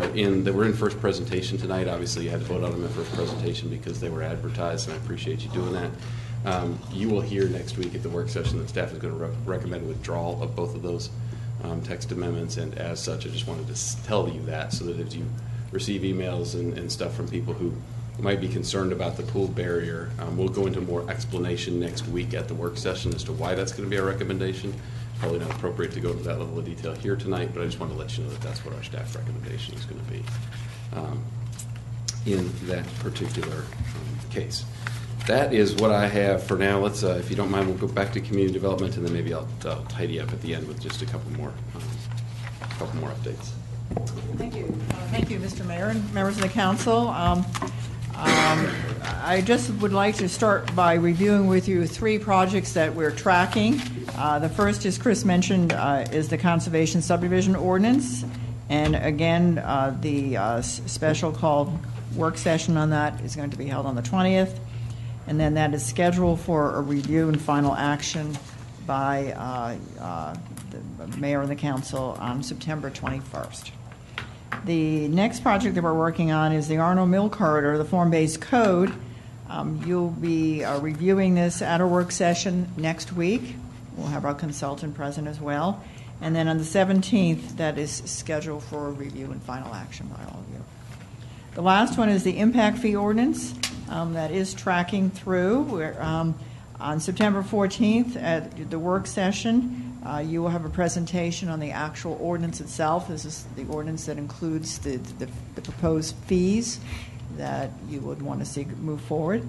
[SPEAKER 13] were in first presentation tonight, obviously you had to vote on them at first presentation because they were advertised, and I appreciate you doing that. You will hear next week at the work session that staff is going to recommend withdrawal of both of those text amendments, and as such, I just wanted to tell you that, so that if you receive emails and stuff from people who might be concerned about the pool barrier, we'll go into more explanation next week at the work session as to why that's going to be our recommendation. Probably not appropriate to go into that level of detail here tonight, but I just wanted to let you know that that's what our staff recommendation is going to be in that particular case. That is what I have for now. Let's, if you don't mind, we'll go back to community development, and then maybe I'll tidy up at the end with just a couple more updates.
[SPEAKER 14] Thank you. Thank you, Mr. Mayor and members of the council. I just would like to start by reviewing with you 3 projects that we're tracking. The first, as Chris mentioned, is the conservation subdivision ordinance. And again, the special called work session on that is going to be held on the 20th. And then that is scheduled for a review and final action by the mayor and the council on September 21st. The next project that we're working on is the Arnold Mill Corridor, the form-based code. You'll be reviewing this at our work session next week. We'll have our consultant present as well. And then on the 17th, that is scheduled for a review and final action by all of you. The last one is the impact fee ordinance that is tracking through. On September 14th, at the work session, you will have a presentation on the actual ordinance itself. This is the ordinance that includes the proposed fees that you would want to see move forward.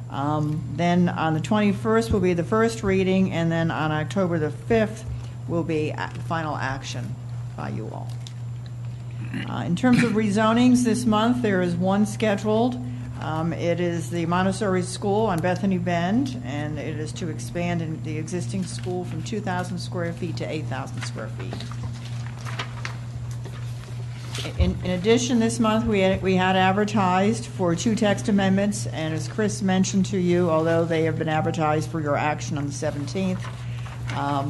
[SPEAKER 14] Then on the 21st will be the first reading, and then on October the 5th will be final action by you all. In terms of rezonings this month, there is one scheduled. It is the Montessori School on Bethany Bend, and it is to expand in the existing school from 2,000 square feet to 8,000 square feet. In addition, this month we had advertised for 2 text amendments, and as Chris mentioned to you, although they have been advertised for your action on the 17th,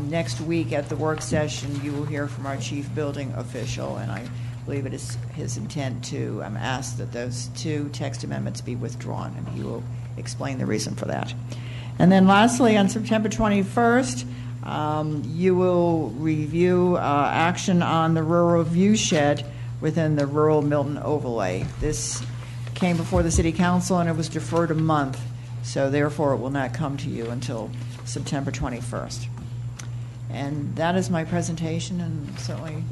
[SPEAKER 14] next week at the work session you will hear from our chief building official, and I believe it is his intent to ask that those 2 text amendments be withdrawn, and he will explain the reason for that. And then lastly, on September 21st, you will review action on the rural view shed within the rural Milton overlay. This came before the City Council and it was deferred a month, so therefore it will not come to you until September 21st. And that is my presentation, and certainly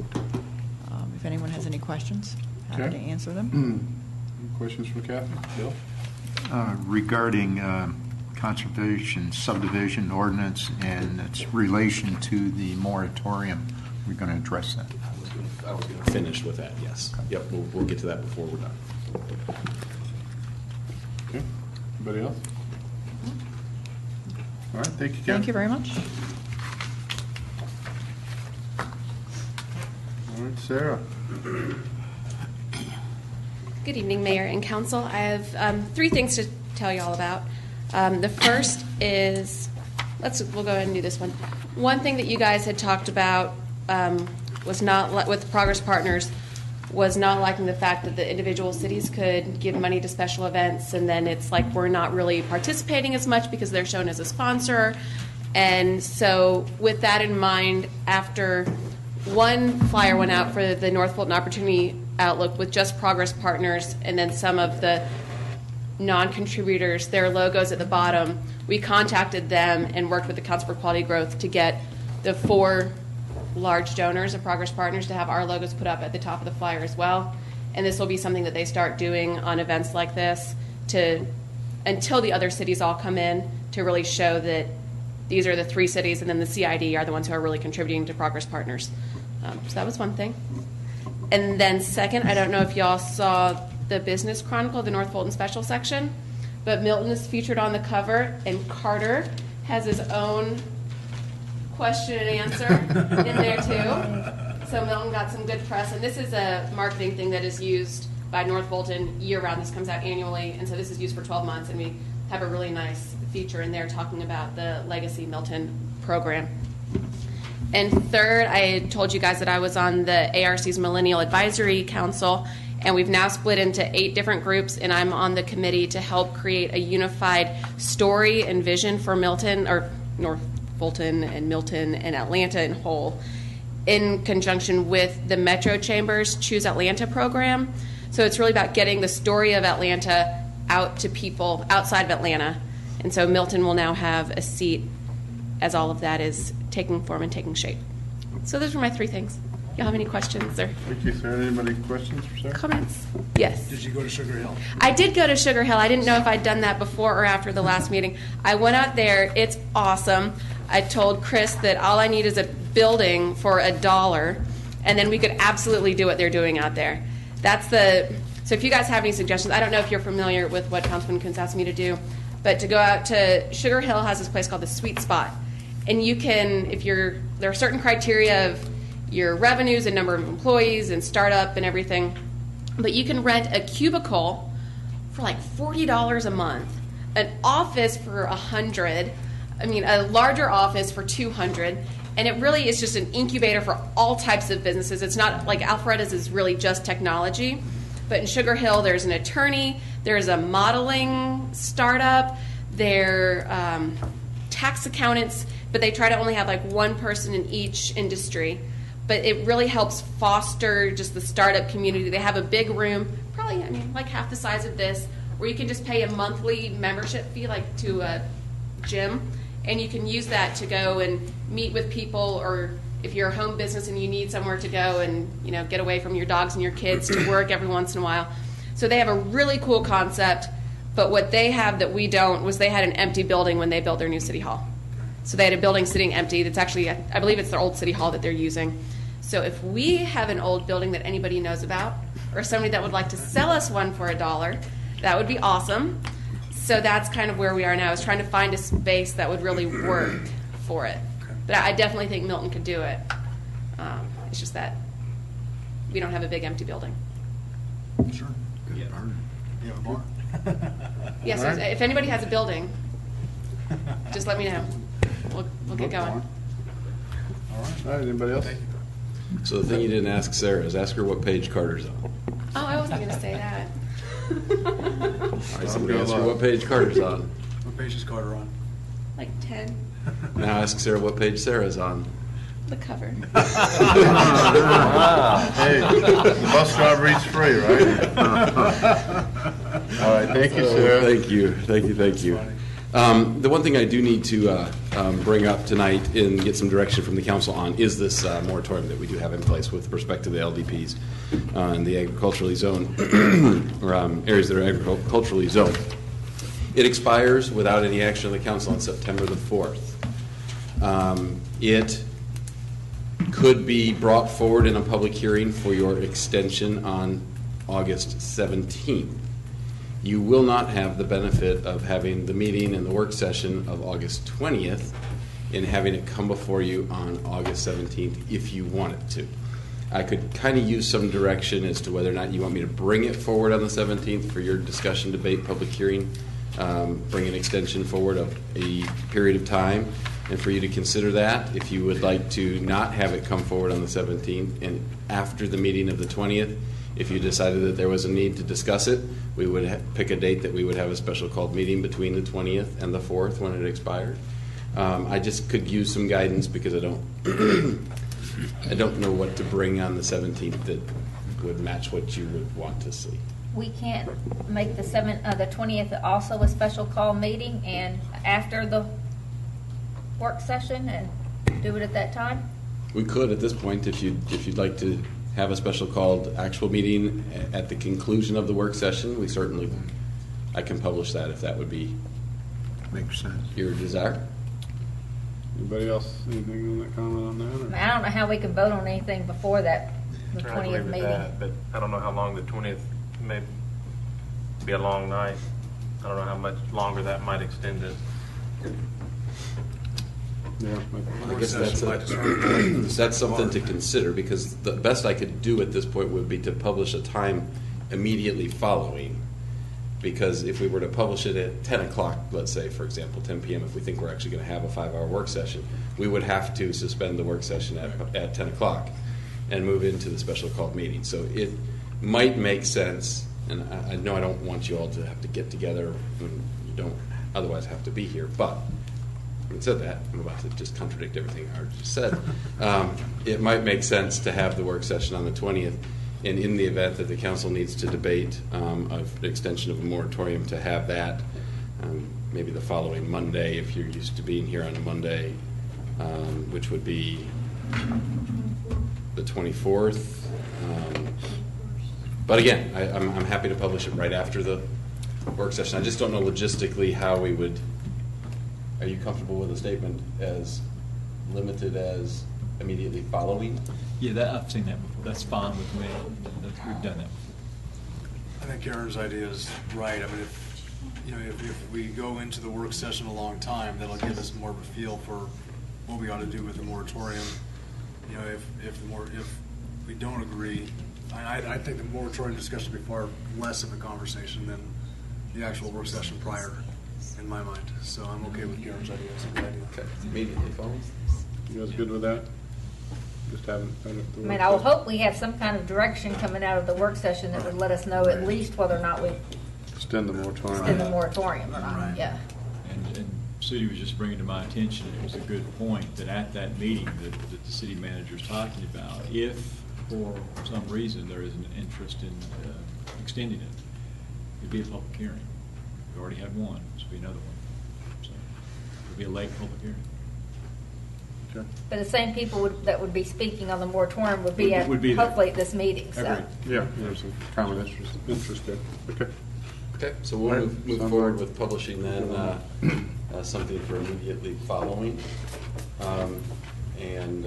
[SPEAKER 14] if anyone has any questions, happy to answer them.
[SPEAKER 1] Any questions from Kathy? Bill?
[SPEAKER 4] Regarding conservation subdivision ordinance and its relation to the moratorium, we're going to address that.
[SPEAKER 13] I was going to finish with that, yes. Yep, we'll get to that before we're done.
[SPEAKER 1] Okay. Anybody else? All right, thank you, Kathy.
[SPEAKER 14] Thank you very much.
[SPEAKER 1] All right, Sarah.
[SPEAKER 15] Good evening, Mayor and Council. I have 3 things to tell you all about. The first is, we'll go ahead and do this one. One thing that you guys had talked about was not with Progress Partners was not liking the fact that the individual cities could give money to special events, and then it's like we're not really participating as much because they're shown as a sponsor. And so with that in mind, after one flyer went out for the North Fulton Opportunity Outlook with just Progress Partners and then some of the non-contributors, their logos at the bottom, we contacted them and worked with the Council for Quality Growth to get the 4 large donors of Progress Partners to have our logos put up at the top of the flyer as well. And this will be something that they start doing on events like this until the other cities all come in to really show that these are the 3 cities, and then the CID are the ones who are really contributing to Progress Partners. So that was one thing. And then second, I don't know if y'all saw the Business Chronicle, the North Fulton Special section, but Milton is featured on the cover, and Carter has his own question and answer in there too. So Milton got some good press, and this is a marketing thing that is used by North Fulton year-round. This comes out annually, and so this is used for 12 months, and we have a really nice feature in there talking about the Legacy Milton program. And third, I told you guys that I was on the ARC's Millennial Advisory Council, and we've now split into 8 different groups, and I'm on the committee to help create a unified story and vision for Milton, or North Fulton and Milton and Atlanta in whole, in conjunction with the Metro Chamber's Choose Atlanta program. So it's really about getting the story of Atlanta out to people outside of Atlanta. And so Milton will now have a seat as all of that is taking form and taking shape. So those were my 3 things. Y'all have any questions or
[SPEAKER 1] Thank you, Sarah. Anybody questions for Sarah?
[SPEAKER 15] comments? Yes.
[SPEAKER 12] Did you go to Sugar Hill?
[SPEAKER 15] I did go to Sugar Hill. I didn't know if I'd done that before or after the last meeting. I went out there. It's awesome. I told Chris that all I need is a building for $1, and then we could absolutely do what they're doing out there. So if you guys have any suggestions, I don't know if you're familiar with what Councilman Kuntz asked me to do, but to go out to Sugar Hill has this place called the Sweet Spot. And you can, there are certain criteria of your revenues and number of employees and startup and everything, but you can rent a cubicle for like $40 a month, an office for $100, a larger office for $200, and it really is just an incubator for all types of businesses. It's not like Alpharetta's is really just technology, but in Sugar Hill there's an attorney, there's a modeling startup, they're tax accountants, but they try to only have like one person in each industry. But it really helps foster just the startup community. They have a big room, probably, like half the size of this, where you can just pay a monthly membership fee, like to a gym, and you can use that to go and meet with people, or if you're a home business and you need somewhere to go and get away from your dogs and your kids to work every once in a while. So they have a really cool concept, but what they have that we don't was they had an empty building when they built their new city hall. So they had a building sitting empty that's actually, I believe it's their old city hall that they're using. So if we have an old building that anybody knows about, or somebody that would like to sell us one for $1, that would be awesome. So that's kind of where we are now, is trying to find a space that would really work for it. But I definitely think Milton could do it. It's just that we don't have a big empty building.
[SPEAKER 12] Sure. You have a bar?
[SPEAKER 15] Yes, if anybody has a building, just let me know. We'll get going.
[SPEAKER 1] All right, anybody else?
[SPEAKER 13] So the thing you didn't ask Sarah is ask her what page Carter's on.
[SPEAKER 15] Oh, I wasn't going to say that.
[SPEAKER 13] All right, somebody ask her what page Carter's on.
[SPEAKER 12] What page is Carter on?
[SPEAKER 15] Like 10,
[SPEAKER 13] Now ask Sarah what page Sarah's on.
[SPEAKER 15] the cover.
[SPEAKER 1] Hey, the bus driver eats free, right? All right, thank you, Sarah.
[SPEAKER 13] Thank you. The one thing I do need to bring up tonight and get some direction from the council on is this moratorium that we do have in place with respect to the LDPs and the agriculturally zoned or areas that are agriculturally zoned. It expires without any action of the council on September the 4th. It could be brought forward in a public hearing for your extension on August 17th. You will not have the benefit of having the meeting and the work session of August 20th and having it come before you on August 17th if you wanted to. I could kind of use some direction as to whether or not you want me to bring it forward on the 17th for your discussion, debate, public hearing, bring an extension forward of a period of time, and for you to consider that. If you would like to not have it come forward on the 17th and after the meeting of the 20th, if you decided that there was a need to discuss it, we would pick a date that we would have a special called meeting between the 20th and the 4th when it expired. I just could use some guidance because I don't I don't know what to bring on the 17th that would match what you would want to see.
[SPEAKER 5] We can't make the 20th also a special call meeting and after the work session and do it at that time?
[SPEAKER 13] We could at this point if you'd like to have a special called actual meeting at the conclusion of the work session. I can publish that if that would be
[SPEAKER 4] Makes sense.
[SPEAKER 13] your desire.
[SPEAKER 1] Anybody else, anything on that comment on that?
[SPEAKER 5] I mean, I don't know how we can vote on anything before the 20th meeting.
[SPEAKER 2] But I don't know how long the 20th may be a long night. I don't know how much longer that might extend it.
[SPEAKER 1] Yeah,
[SPEAKER 13] I guess that's something to consider, because the best I could do at this point would be to publish a time immediately following. Because if we were to publish it at 10 o'clock, let's say, for example, 10 p.m., if we think we're actually going to have a 5-hour work session, we would have to suspend the work session at 10 o'clock and move into the special called meeting. So it might make sense, and I know I don't want you all to have to get together when you don't otherwise have to be here, but having said that, I'm about to just contradict everything I just said. It might make sense to have the work session on the 20th, and in the event that the council needs to debate an extension of a moratorium, to have that maybe the following Monday, if you're used to being here on a Monday, which would be the 24th. But again, I'm happy to publish it right after the work session. I just don't know logistically how we would. Are you comfortable with a statement as limited as immediately following?
[SPEAKER 16] Yeah, I've seen that before. That's fine with me. We've done that before.
[SPEAKER 12] I think Karen's idea is right. I mean, if we go into the work session a long time, that'll give us more of a feel for what we ought to do with the moratorium. If we don't agree, I think the moratorium discussion would be far less of a conversation than the actual work session prior, in my mind. So I'm okay with Karen's idea. It's a good idea.
[SPEAKER 13] Okay, immediately following.
[SPEAKER 1] You guys good with that? Just haven't.
[SPEAKER 5] I mean, I will hope we have some kind of direction coming out of the work session that would let us know at least whether or not we
[SPEAKER 1] Extend the moratorium.
[SPEAKER 5] extend the moratorium or not.
[SPEAKER 12] Right.
[SPEAKER 5] Yeah.
[SPEAKER 16] And Sue was just bringing to my attention, it was a good point, that at that meeting that the city manager is talking about, if for some reason there is an interest in extending it, it'd be a public hearing. We already had one, this would be another one. So be a late public hearing.
[SPEAKER 1] Okay.
[SPEAKER 5] But the same people that would be speaking on the moratorium would be
[SPEAKER 16] Would be there.
[SPEAKER 5] hopefully at this meeting, so.
[SPEAKER 16] Agreed.
[SPEAKER 1] Yeah, there's a common interest there. Okay.
[SPEAKER 13] Okay, so we'll
[SPEAKER 1] Right.
[SPEAKER 13] move forward with publishing then something for immediately following. And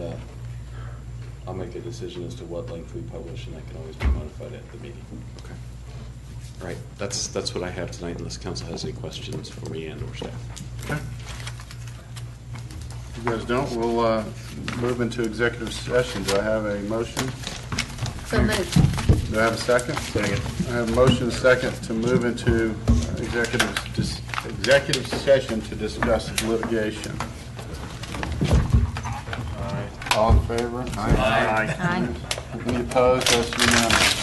[SPEAKER 13] I'll make a decision as to what length we publish, and that can always be modified at the meeting. Okay. All right, that's what I have tonight, unless council has any questions for me and or staff.
[SPEAKER 1] Okay. If you guys don't, we'll move into executive session. Do I have a motion?
[SPEAKER 5] So moved.
[SPEAKER 1] Do I have a second? Second. I have a motion and a second to move into executive session to discuss litigation. All in favor?
[SPEAKER 5] Aye.
[SPEAKER 1] Any opposed? That's unanimous.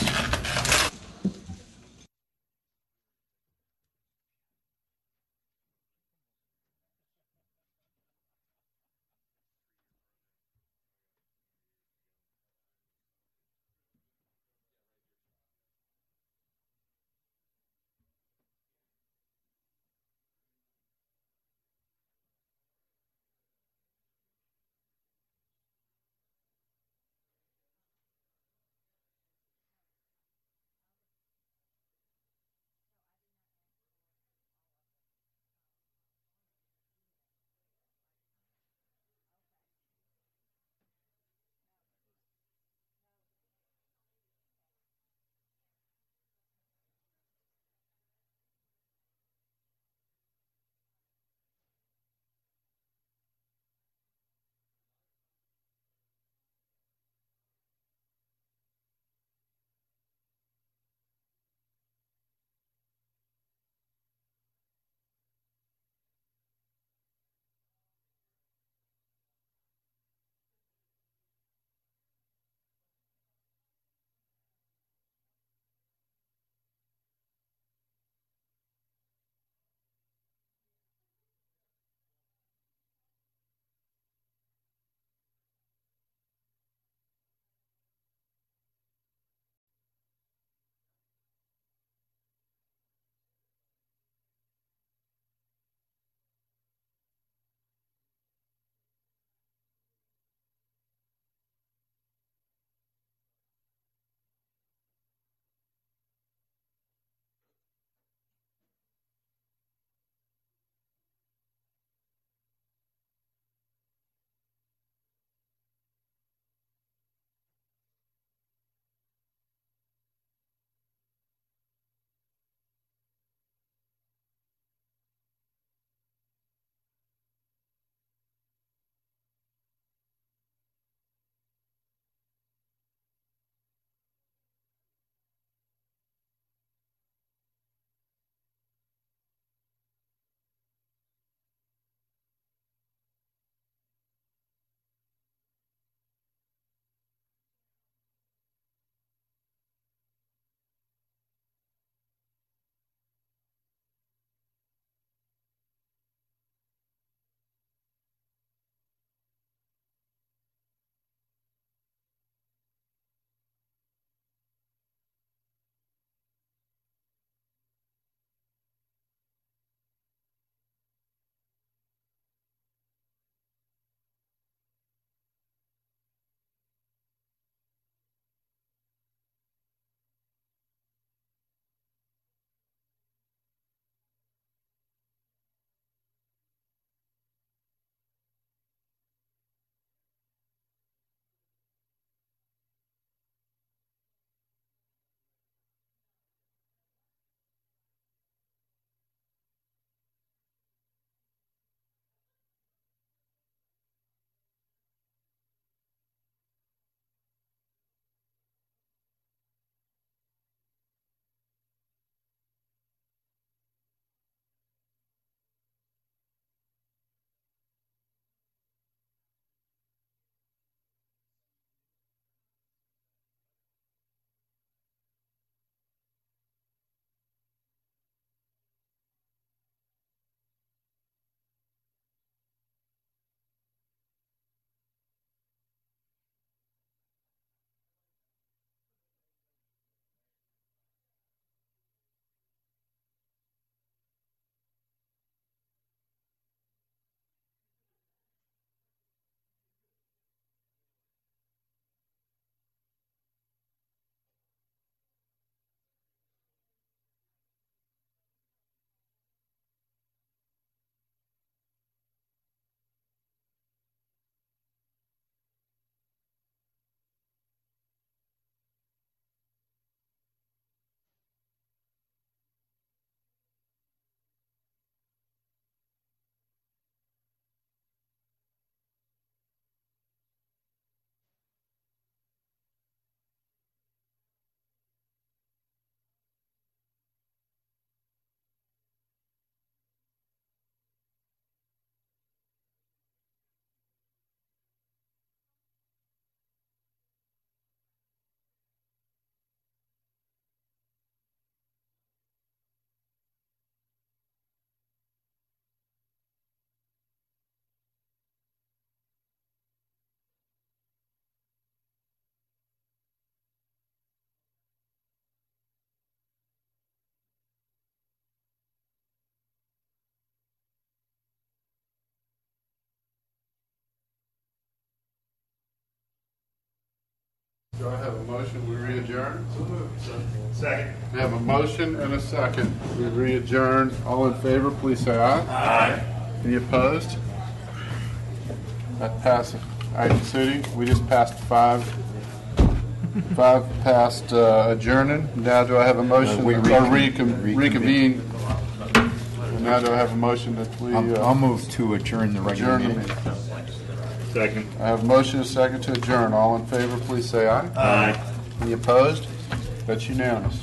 [SPEAKER 1] Do I have a motion, we re-adjourn?
[SPEAKER 6] Second.
[SPEAKER 1] I have a motion and a second. We re-adjourn. All in favor, please say aye.
[SPEAKER 6] Aye.
[SPEAKER 1] Any opposed? That passes. All right, Sudi, we just passed five past adjourning. Now do I have a motion,
[SPEAKER 4] We
[SPEAKER 1] or reconvene? Now do I have a motion that we
[SPEAKER 4] I'll move to adjourn the regular
[SPEAKER 1] adjourn the
[SPEAKER 4] meeting.
[SPEAKER 1] meeting?
[SPEAKER 6] Second.
[SPEAKER 1] I have a motion and a second to adjourn. All in favor, please say aye.
[SPEAKER 6] Aye.
[SPEAKER 1] Any opposed? That's unanimous.